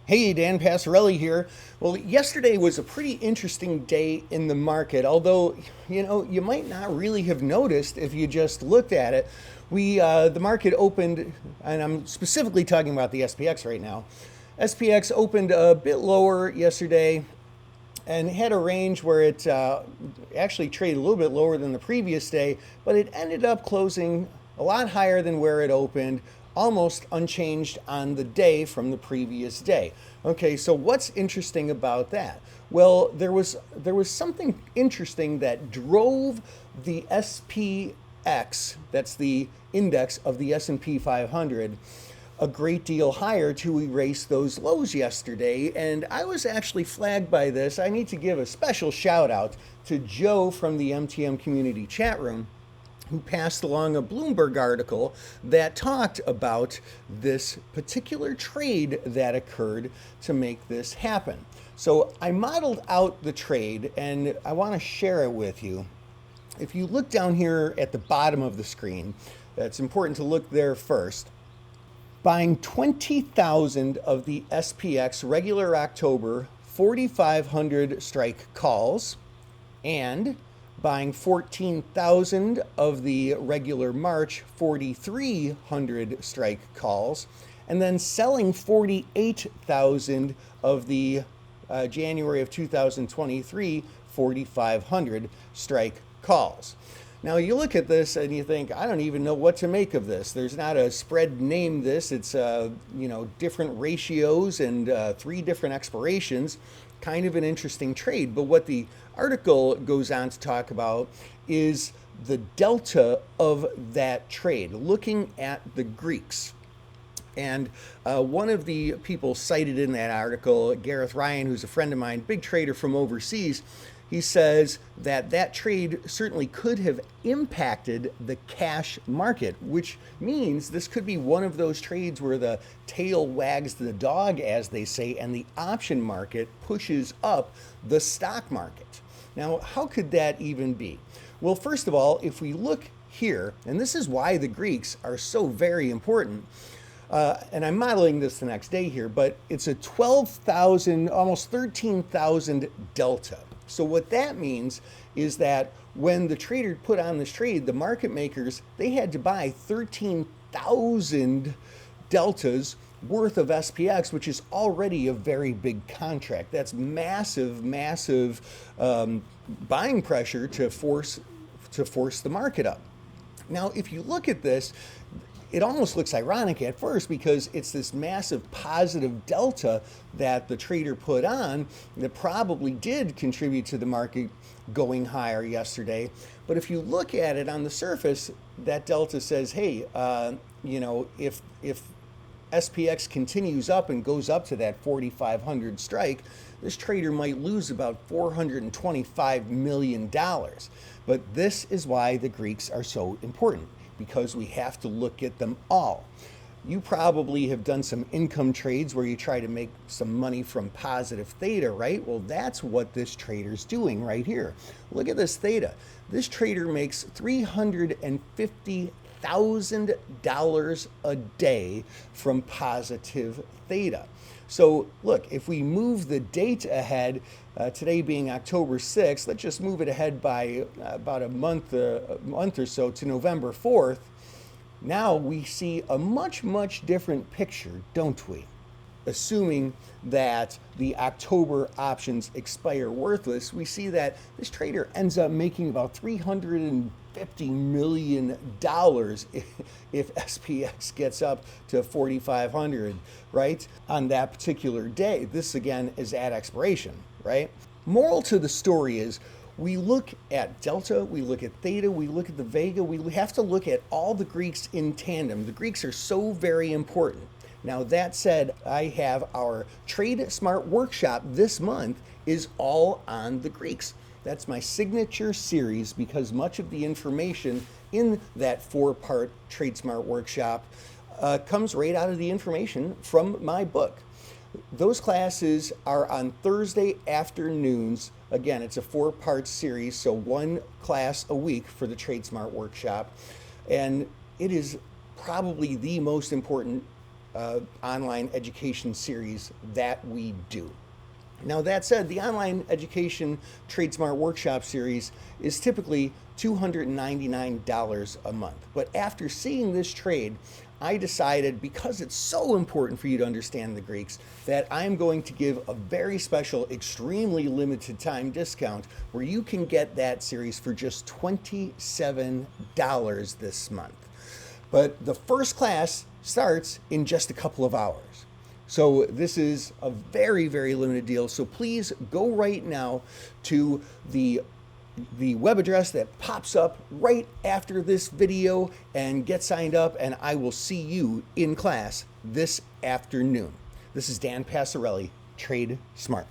Hey, Dan Passarelli here. Well, yesterday was a pretty interesting day in the market, although, you might not really have noticed if you just looked at it. The market opened, and I'm specifically talking about the SPX right now. SPX opened a bit lower yesterday and had a range where it actually traded a little bit lower than the previous day, but it ended up closing a lot higher than where it opened, almost unchanged on the day from the previous day. Okay, so what's interesting about that? Well, there was something interesting that drove the SPX, that's the index of the S&P 500, a great deal higher to erase those lows yesterday. And I was actually flagged by this. I need to give a special shout out to Joe from the MTM community chat room, who passed along a Bloomberg article that talked about this particular trade that occurred to make this happen. So I modeled out the trade and I want to share it with you. If you look down here at the bottom of the screen, it's important to look there first. Buying 20,000 of the SPX regular October 4,500 strike calls and buying 14,000 of the regular March 4,300 strike calls, and then selling 48,000 of the January of 2023 4,500 strike calls. Now you look at this and you think, I don't even know what to make of this. There's not a spread named this. It's different ratios and three different expirations. Kind of an interesting trade. But what the article goes on to talk about is the delta of that trade, looking at the Greeks. And one of the people cited in that article, Gareth Ryan, who's a friend of mine, big trader from overseas, he says that that trade certainly could have impacted the cash market, which means this could be one of those trades where the tail wags the dog, as they say, and the option market pushes up the stock market. Now, how could that even be? Well, first of all, if we look here, and this is why the Greeks are so very important, and I'm modeling this the next day here, but it's a 12,000, almost 13,000 delta. So what that means is that when the trader put on this trade, the market makers, they had to buy 13,000 deltas worth of SPX, which is already a very big contract. That's massive, massive buying pressure to force the market up. Now, if you look at this, it almost looks ironic at first because it's this massive positive delta that the trader put on that probably did contribute to the market going higher yesterday. But if you look at it on the surface, that delta says, hey, if SPX continues up and goes up to that 4,500 strike, this trader might lose about $425 million. But this is why the Greeks are so important, because we have to look at them all. You probably have done some income trades where you try to make some money from positive theta, right? Well, that's what this trader's doing right here. Look at this theta. This trader makes $350,000 a day from positive theta. So look, if we move the date ahead, today being October 6th, let's just move it ahead by about a month or so to November 4th. Now we see a much, much different picture, don't we? Assuming that the October options expire worthless, we see that this trader ends up making about $350 million if SPX gets up to 4,500, right, on that particular day. This, again, is at expiration, right? Moral to the story is we look at delta, we look at theta, we look at the vega, we have to look at all the Greeks in tandem. The Greeks are so very important. Now, that said, I have our Trade Smart workshop this month is all on the Greeks. That's my signature series because much of the information in that 4-part Trade Smart workshop comes right out of the information from my book. Those classes are on Thursday afternoons. Again, it's a 4-part series, so one class a week for the Trade Smart workshop. And it is probably the most important online education series that we do. Now, that said, the online education TradeSmart workshop series is typically $299 a month. But after seeing this trade, I decided, because it's so important for you to understand the Greeks, that I'm going to give a very special, extremely limited time discount where you can get that series for just $27 this month. But the first class starts in just a couple of hours. So this is a very, very limited deal. So please go right now to the web address that pops up right after this video and get signed up, and I will see you in class this afternoon. This is Dan Passarelli, Trade Smart.